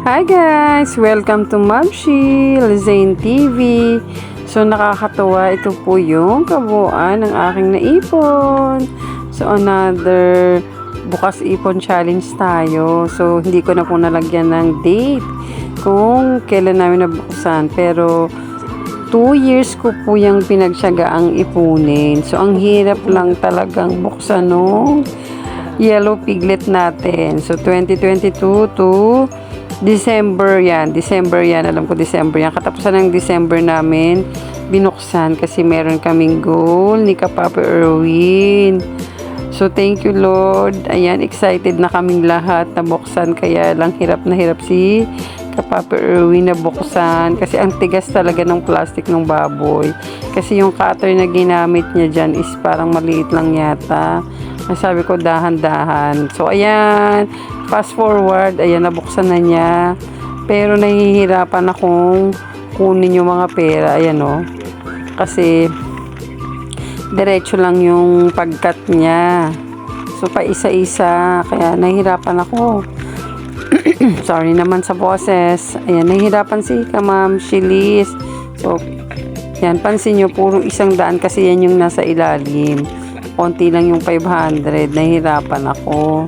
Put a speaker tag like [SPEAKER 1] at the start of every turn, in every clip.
[SPEAKER 1] Hi guys! Welcome to Mamshi Lizane TV. So nakakatuwa, ito po yung kabuuan ng aking naipon. So another bukas ipon challenge tayo. So hindi ko na po nalagyan ng date kung kailan namin nabuksan. Pero 2 years ko po yung pinagsiyagaang ipunin. So ang hirap lang talagang buksan no yellow piglet natin. So 2022 to December yan. Alam ko December yan. Katapusan ng December namin binuksan kasi meron kaming goal ni Kapapa Erwin. So thank you Lord. Ayan, excited na kaming lahat na buksan. Kaya lang hirap na hirap si Kapapa Erwin na buksan. Kasi ang tigas talaga ng plastic ng baboy. Kasi yung cutter na ginamit niya dyan is parang maliit lang yata. Sabi ko dahan-dahan. So ayan, fast forward, ayan nabuksan na niya. Pero nahihirapan akong kunin yung mga pera, ayan oh. Kasi diretso lang yung pagkat niya. So pa isa-isa, kaya nahihirapan ako. Sorry naman sa boses. Ayan, nahihirapan si Ma'am Shilis. So yan, pansin nyo, puro 100 kasi yan yung nasa ilalim. Konti lang yung 500. Nahihirapan ako.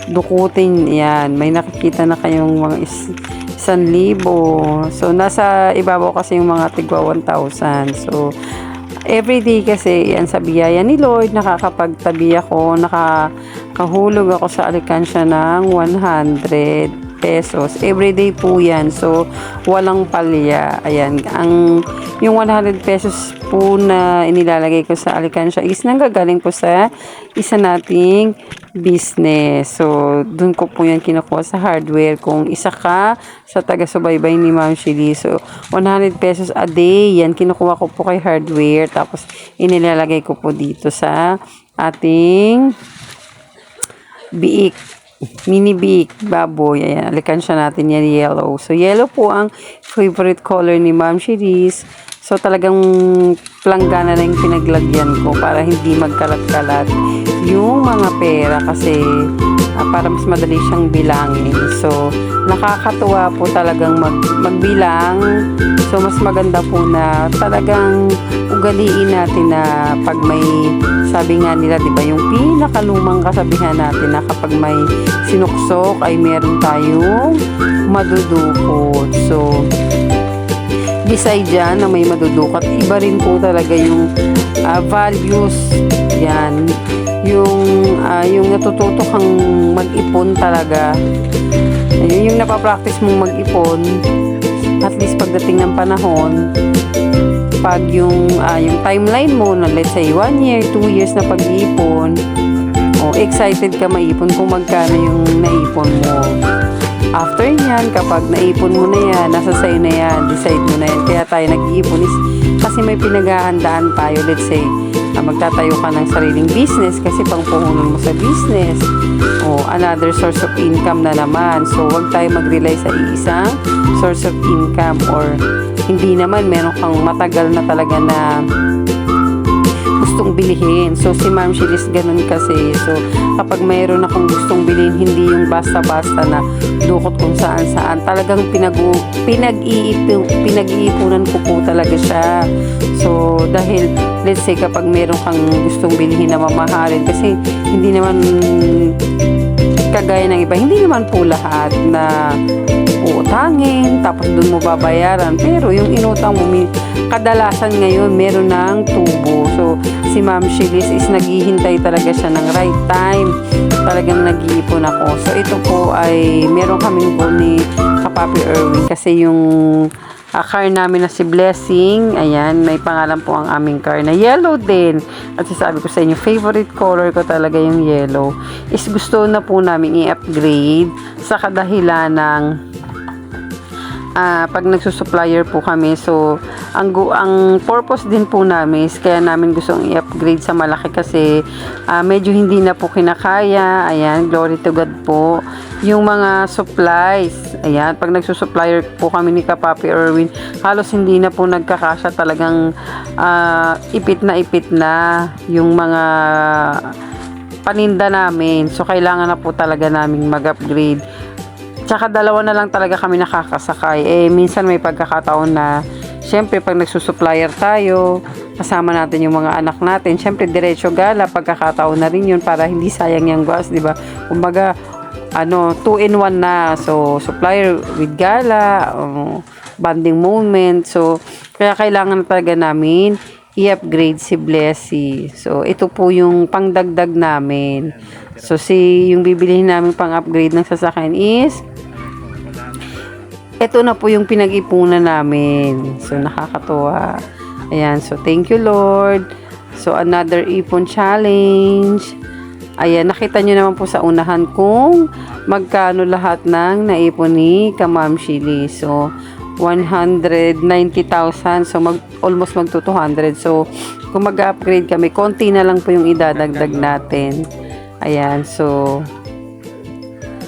[SPEAKER 1] Dukutin yan. May nakikita na kayong mga 1,000. So, nasa ibabaw kasi yung mga tigwa 1,000. So, everyday kasi yan sa biyaya ni Lord, nakakapagtabi ako, nakakahulog ako sa alikansya ng 100 pesos. Everyday po yan. So, walang palya. Ayan. Yung 100 pesos po na inilalagay ko sa alikansya is nanggagaling po sa isa nating business. So, dun ko po yan kinukuha sa hardware. Kung isa ka sa taga-subaybay ni Ma'am Shili. So, 100 pesos a day. Yan, kinukuha ko po kay hardware. Tapos, inilalagay ko po dito sa ating biik. Mini big baboy. Ayan, alikansya natin yan yellow. So, yellow po ang favorite color ni Ma'am Shiris. So, talagang planggana na yung pinaglagyan ko para hindi magkalat-kalat yung mga pera kasi para mas madali siyang bilangin. So, nakakatuwa po talagang magbilang. So, mas maganda po na talagang ugaliin natin na pag may, sabi nga nila, di ba, yung pinakalumang kasabihan natin na kapag may sinuksok ay meron tayong madudukot. So, beside dyan na may madudukot, iba rin po talaga yung values. Yan. Yung natututo kang mag-ipon talaga. Ayun, yung napapractice mong mag-ipon, at least pagdating ng panahon, pag yung timeline mo na let's say 1 year, 2 years na pag-iipon, excited ka maipon kung magkano yung naipon mo. After nyan, kapag naipon mo na yan, nasa sa'yo na yan, decide mo na yan. Kaya tayo nag-iipon is kasi may pinaghahandaan tayo. Let's say, magtatayo ka ng sariling business kasi pangpuhunan mo sa business. Another source of income na naman. So, wag tayo mag-rely sa isang source of income or hindi naman meron kang matagal na talaga na gustong bilihin. So, si Ma'am Shilis ganun kasi. So, kapag mayroon akong gustong bilhin, hindi yung basta-basta na dukot kung saan-saan. Talagang pinag-iipunan ko po talaga siya. So, dahil, let's say, kapag mayroon kang gustong bilhin na mamahalin, kasi hindi naman kagaya ng iba, hindi naman po lahat na uutangin, tapos dun mo babayaran. Pero yung inutang mo, kadalasan ngayon, meron ng tubo. So, si Ma'am Shilis is naghihintay talaga siya ng right time. Talagang nag-iipon ako. So, ito po ay meron kaming goal ni Kapapi Erwin kasi yung car namin na si Blessing, ayan, may pangalan po ang aming car na yellow din. At sabi ko sa inyo, favorite color ko talaga yung yellow. Is gusto na po namin i-upgrade sa kadahilan ng pag nagsusupplier po kami. So, ang purpose din po namin is kaya namin gustong i-upgrade sa malaki kasi medyo hindi na po kinakaya. Ayan, glory to God po. Yung mga supplies, ayan, pag nagsusupplier po kami ni Kapapi Erwin, halos hindi na po nagkakasya, talagang ipit na yung mga paninda namin. So, kailangan na po talaga namin mag-upgrade. Tsaka dalawa na lang talaga kami nakakasakay. Minsan may pagkakataon na, syempre, pag nagsusupplier tayo, kasama natin yung mga anak natin. Syempre, diretso gala, pagkakataon na rin yun para hindi sayang yung gas, di ba? Kumbaga, 2-in-1 na. So, supplier with gala, bonding moment. So, kaya kailangan talaga namin i-upgrade si Blessy. So, ito po yung pangdagdag namin. So, yung bibilihin namin pang-upgrade ng sasakyan is ito na po yung pinag-ipunan namin. So, nakakatuwa. Ayan. So, thank you, Lord. So, another ipon challenge. Ayan. Nakita nyo naman po sa unahan kung magkano lahat ng naipon ni Kamam Shili. So, 190,000. So, almost magto 200. So, kung mag-upgrade kami, konti na lang po yung idadagdag natin. Ayan. So,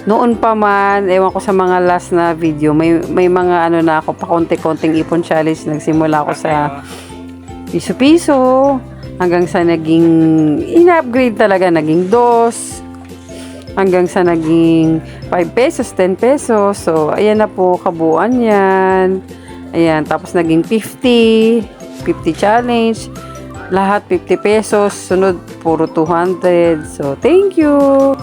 [SPEAKER 1] noon pa man, ewan ko sa mga last na video, may mga na ako, pa konti-konting ipon challenge. Nagsimula ako sa piso-piso, hanggang sa naging, in-upgrade talaga, naging 2, hanggang sa naging 5 pesos, 10 pesos. So, ayan na po, kabuuan yan. Ayan, tapos naging 50 challenge. Lahat 50 pesos, sunod puro 200. So, thank you!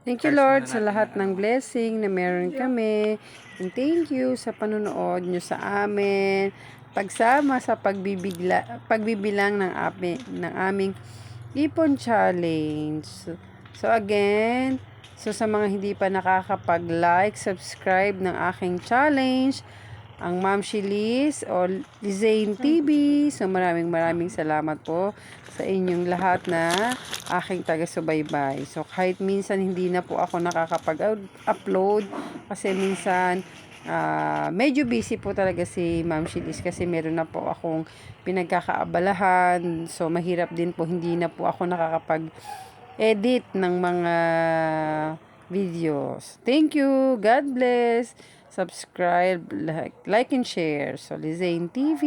[SPEAKER 1] Thank you, Lord, sa lahat ng blessing na meron kami. And thank you sa panonood nyo sa amin. Pagsama sa pagbibilang ng aming ipon challenge. So again, sa mga hindi pa nakakapag-like, subscribe ng aking challenge, ang Ma'am Shilis o Lizane TV. So maraming salamat po sa inyong lahat na aking taga-subaybay. So kahit minsan hindi na po ako nakakapag-upload kasi minsan medyo busy po talaga si Ma'am Shilis kasi meron na po akong pinagkakaabalahan. So mahirap din po, hindi na po ako nakakapag-edit ng mga videos. Thank you. God bless. Subscribe, like and share. So Lizane TV.